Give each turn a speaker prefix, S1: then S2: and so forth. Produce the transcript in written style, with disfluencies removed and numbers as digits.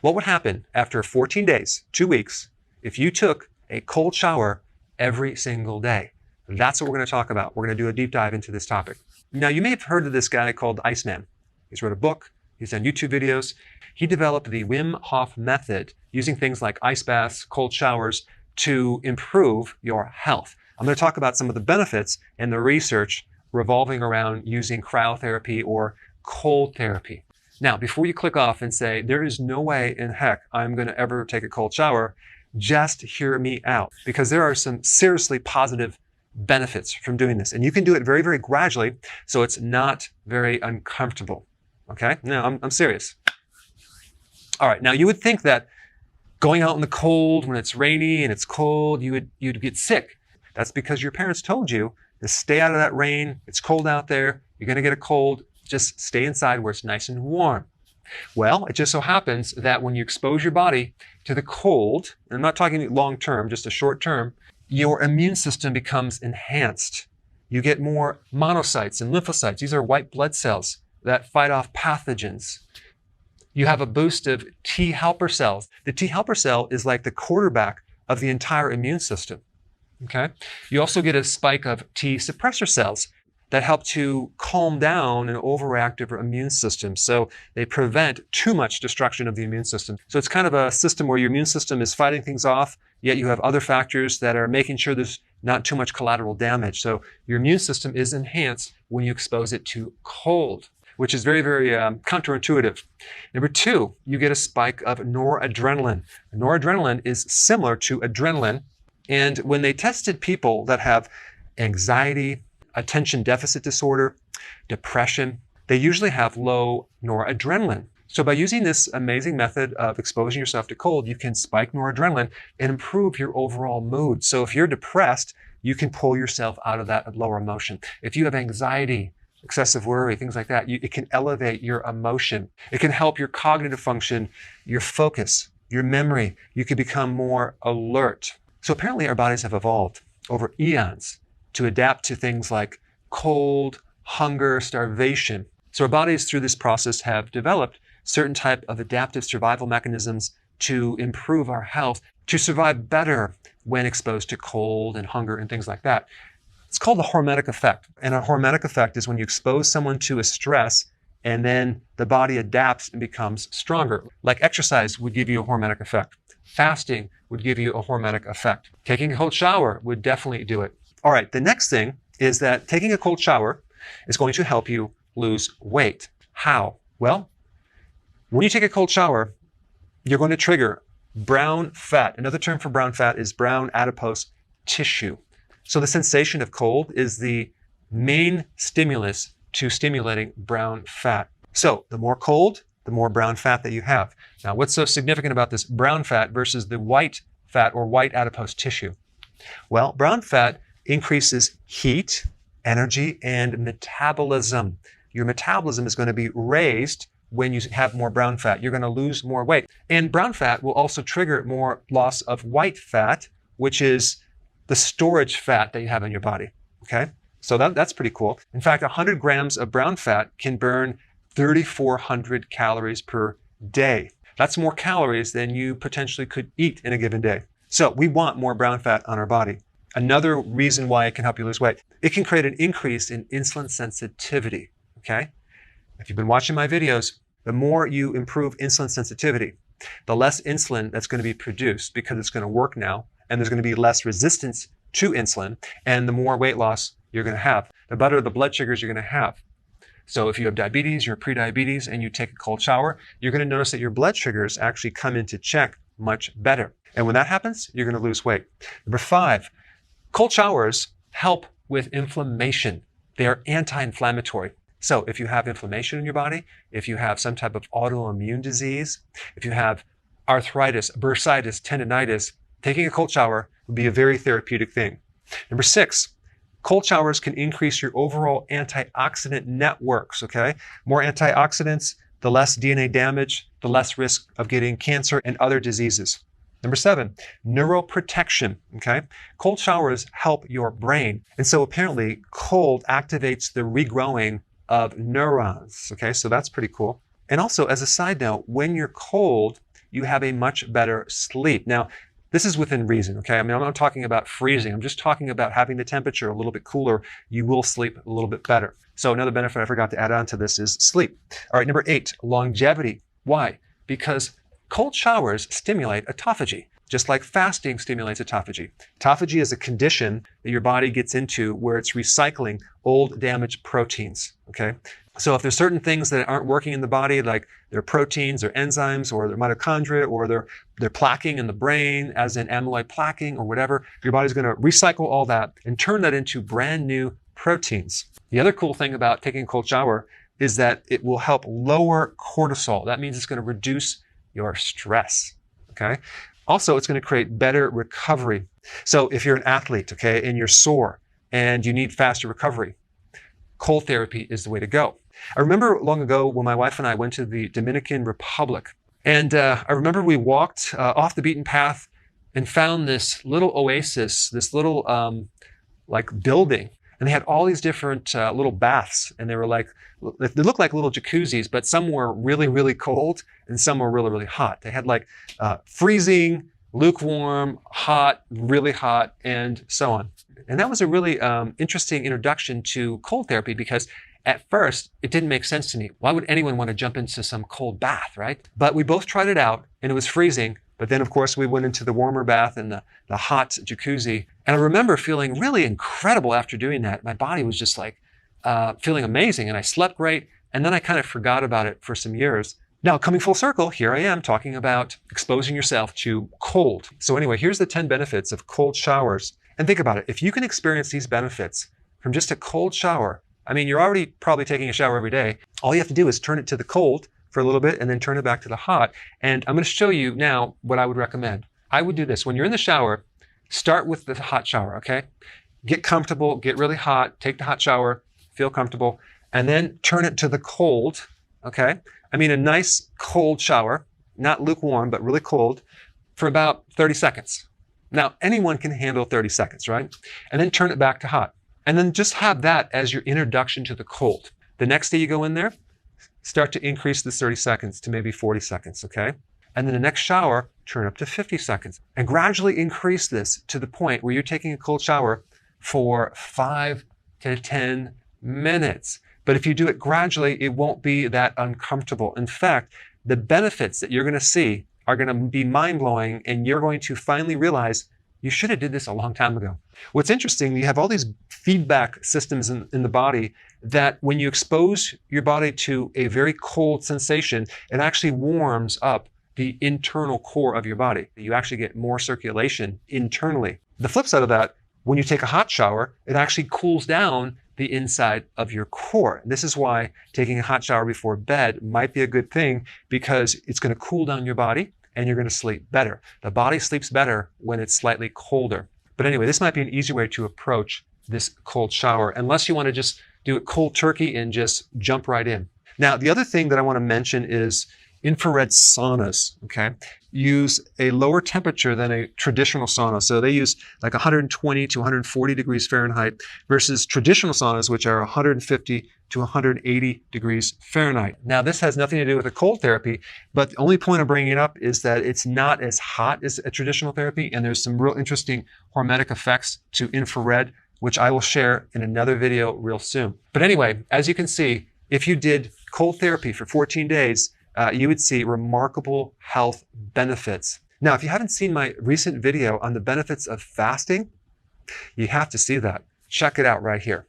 S1: What would happen after 14 days, 2 weeks, if you took a cold shower every single day? That's what we're going to talk about. We're going to do a deep dive into this topic. Now, you may have heard of this guy called Iceman. He's wrote a book. He's done YouTube videos. He developed the Wim Hof method using things like ice baths, cold showers to improve your health. I'm going to talk about some of the benefits and the research revolving around using cryotherapy or cold therapy. Now, before you click off and say, there is no way in heck I'm going to ever take a cold shower, just hear me out, because there are some seriously positive benefits from doing this. And you can do it very, very gradually, so it's not very uncomfortable. Okay? No, I'm serious. All right. Now, you would think that going out in the cold when it's rainy and it's cold, you'd get sick. That's because your parents told you to stay out of that rain. It's cold out there. You're going to get a cold. Just stay inside where it's nice and warm. Well, it just so happens that when you expose your body to the cold, and I'm not talking long term, just a short term, your immune system becomes enhanced. You get more monocytes and lymphocytes. These are white blood cells that fight off pathogens. You have a boost of T helper cells. The T helper cell is like the quarterback of the entire immune system. Okay? You also get a spike of T-suppressor cells that help to calm down an overactive immune system. So they prevent too much destruction of the immune system. So it's kind of a system where your immune system is fighting things off, yet you have other factors that are making sure there's not too much collateral damage. So your immune system is enhanced when you expose it to cold, which is very, very counterintuitive. Number two, you get a spike of noradrenaline. Noradrenaline is similar to adrenaline. And when they tested people that have anxiety, attention deficit disorder, depression, they usually have low noradrenaline. So by using this amazing method of exposing yourself to cold, you can spike noradrenaline and improve your overall mood. So if you're depressed, you can pull yourself out of that lower emotion. If you have anxiety, excessive worry, things like that, it can elevate your emotion. It can help your cognitive function, your focus, your memory. You can become more alert. So apparently our bodies have evolved over eons to adapt to things like cold, hunger, starvation. So our bodies through this process have developed certain type of adaptive survival mechanisms to improve our health, to survive better when exposed to cold and hunger and things like that. It's called the hormetic effect. And a hormetic effect is when you expose someone to a stress and then the body adapts and becomes stronger. Like exercise would give you a hormetic effect. Fasting would give you a hormetic effect. Taking a cold shower would definitely do it. All right, the next thing is that taking a cold shower is going to help you lose weight. How? Well, when you take a cold shower, you're going to trigger brown fat. Another term for brown fat is brown adipose tissue. So the sensation of cold is the main stimulus to stimulating brown fat. So the more cold, the more brown fat that you have. Now, what's so significant about this brown fat versus the white fat or white adipose tissue? Well, brown fat increases heat, energy, and metabolism. Your metabolism is going to be raised when you have more brown fat. You're going to lose more weight. And brown fat will also trigger more loss of white fat, which is the storage fat that you have in your body. Okay? So that's pretty cool. In fact, 100 grams of brown fat can burn 3,400 calories per day. That's more calories than you potentially could eat in a given day. So we want more brown fat on our body. Another reason why it can help you lose weight, it can create an increase in insulin sensitivity, okay? If you've been watching my videos, the more you improve insulin sensitivity, the less insulin that's going to be produced because it's going to work now, and there's going to be less resistance to insulin, and the more weight loss you're going to have, the better the blood sugars you're going to have. So if you have diabetes, you're pre-diabetes, and you take a cold shower, you're going to notice that your blood sugars actually come into check much better. And when that happens, you're going to lose weight. Number 5, cold showers help with inflammation. They are anti-inflammatory. So if you have inflammation in your body, if you have some type of autoimmune disease, if you have arthritis, bursitis, tendinitis, taking a cold shower would be a very therapeutic thing. Number 6, cold showers can increase your overall antioxidant networks, okay? More antioxidants, the less DNA damage, the less risk of getting cancer and other diseases. Number 7, neuroprotection, okay? Cold showers help your brain. And so apparently cold activates the regrowing of neurons, okay? So that's pretty cool. And also as a side note, when you're cold, you have a much better sleep. Now, this is within reason, okay? I mean, I'm not talking about freezing. I'm just talking about having the temperature a little bit cooler. You will sleep a little bit better. So another benefit I forgot to add on to this is sleep. All right, number 8, longevity. Why? Because cold showers stimulate autophagy, just like fasting stimulates autophagy. Autophagy is a condition that your body gets into where it's recycling old damaged proteins, okay? So if there's certain things that aren't working in the body, like their proteins or enzymes or their mitochondria or their plaquing in the brain, as in amyloid plaquing or whatever, your body's going to recycle all that and turn that into brand new proteins. The other cool thing about taking a cold shower is that it will help lower cortisol. That means it's going to reduce your stress, okay? Also, it's going to create better recovery. So if you're an athlete, okay, and you're sore and you need faster recovery, cold therapy is the way to go. I remember long ago when my wife and I went to the Dominican Republic, and I remember we walked off the beaten path and found this little oasis, this little like building, and they had all these different little baths, and they were like, they looked like little jacuzzis, but some were really, really cold and some were really, really hot. They had like freezing, lukewarm, hot, really hot, and so on. And that was a really interesting introduction to cold therapy because at first, it didn't make sense to me. Why would anyone want to jump into some cold bath, right? But we both tried it out and it was freezing. But then, of course, we went into the warmer bath and the hot jacuzzi. And I remember feeling really incredible after doing that. My body was just like feeling amazing and I slept great. And then I kind of forgot about it for some years. Now, coming full circle, here I am talking about exposing yourself to cold. So anyway, here's the 10 benefits of cold showers. And think about it. If you can experience these benefits from just a cold shower, I mean, you're already probably taking a shower every day. All you have to do is turn it to the cold for a little bit and then turn it back to the hot. And I'm going to show you now what I would recommend. I would do this. When you're in the shower, start with the hot shower, okay? Get comfortable, get really hot, take the hot shower, feel comfortable, and then turn it to the cold, okay? I mean, a nice cold shower, not lukewarm, but really cold, for about 30 seconds. Now, anyone can handle 30 seconds, right? And then turn it back to hot. And then just have that as your introduction to the cold. The next day you go in there, start to increase this 30 seconds to maybe 40 seconds, okay? And then the next shower, turn up to 50 seconds. And gradually increase this to the point where you're taking a cold shower for 5 to 10 minutes. But if you do it gradually, it won't be that uncomfortable. In fact, the benefits that you're going to see are going to be mind-blowing, and you're going to finally realize you should have did this a long time ago. What's interesting, you have all these feedback systems in the body that when you expose your body to a very cold sensation, it actually warms up the internal core of your body. You actually get more circulation internally. The flip side of that, when you take a hot shower, it actually cools down the inside of your core. This is why taking a hot shower before bed might be a good thing, because it's going to cool down your body and you're going to sleep better. The body sleeps better when it's slightly colder. But anyway, this might be an easy way to approach this cold shower, unless you want to just do it cold turkey and just jump right in. Now, the other thing that I want to mention is infrared saunas, okay? Use a lower temperature than a traditional sauna. So they use like 120 to 140 degrees Fahrenheit versus traditional saunas, which are 150 to 180 degrees Fahrenheit. Now, this has nothing to do with the cold therapy, but the only point of bringing it up is that it's not as hot as a traditional therapy, and there's some real interesting hormetic effects to infrared, which I will share in another video real soon. But anyway, as you can see, if you did cold therapy for 14 days, you would see remarkable health benefits. Now, if you haven't seen my recent video on the benefits of fasting, you have to see that. Check it out right here.